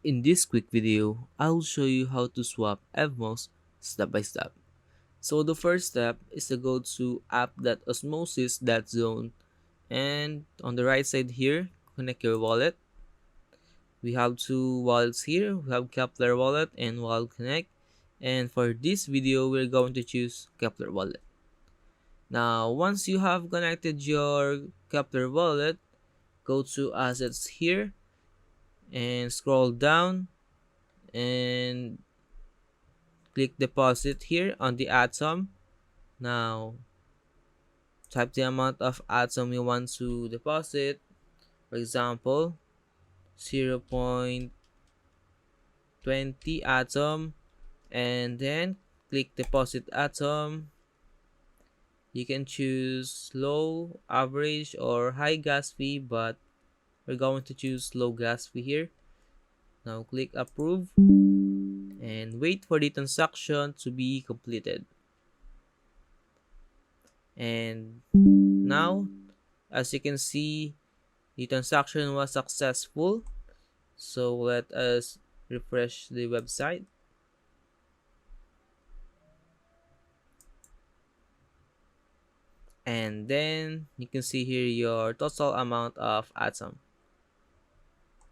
In this quick video, I'll show you how to swap EVMOS step by step. So the first step is to go to app.osmosis.zone, and on the right side here, connect your wallet. We have two wallets here. We have Kepler wallet and Wallet Connect. And for this video, we're going to choose Kepler wallet. Now, once you have connected your Kepler wallet, go to assets here and scroll down and click deposit here on the atom. Now type the amount of atom you want to deposit, for example 0.20 atom, and then click deposit atom. You can choose low, average, or high gas fee, but we're going to choose low gas fee here. Now click approve and wait for the transaction to be completed. And now, as you can see, the transaction was successful. So let us refresh the website. And then you can see here your total amount of atom.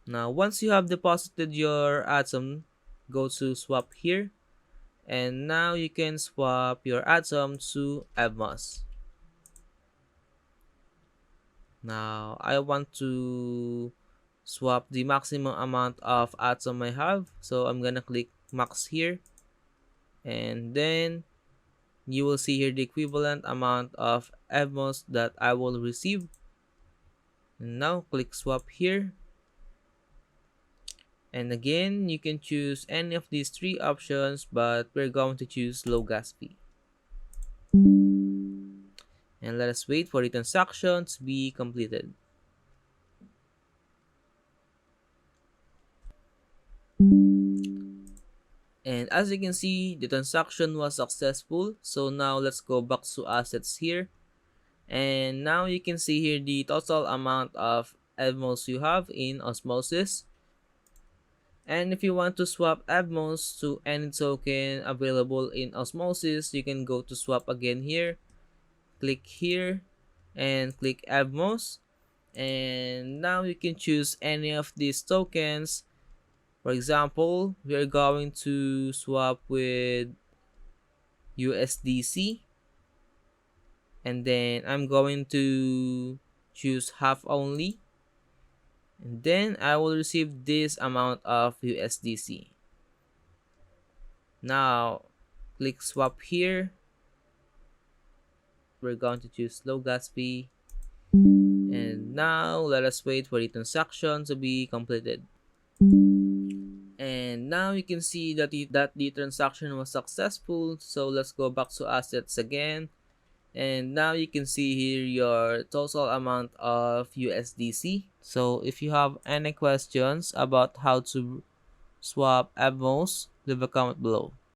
Now, once you have deposited your atom, go to swap here. And now you can swap your atom to EVMOS. Now, I want to swap the maximum amount of atom I have. So I'm gonna click max here. And then you will see here the equivalent amount of EVMOS that I will receive. And now click swap here. And again, you can choose any of these three options, but we're going to choose low gas fee. And let us wait for the transaction to be completed. And as you can see, the transaction was successful. So now let's go back to assets here. And now you can see here the total amount of EVMOS you have in Osmosis. And if you want to swap EVMOS to any token available in Osmosis, you can go to swap again here. Click here and click EVMOS. And now you can choose any of these tokens. For example, we are going to swap with USDC. And then I'm going to choose half only. And then I will receive this amount of USDC. Now, click swap here. We're going to choose low gas fee. And now, let us wait for the transaction to be completed. And now you can see that the transaction was successful. So let's go back to assets again. And now you can see here your total amount of USDC. So if you have any questions about how to swap EVMOS, leave a comment below.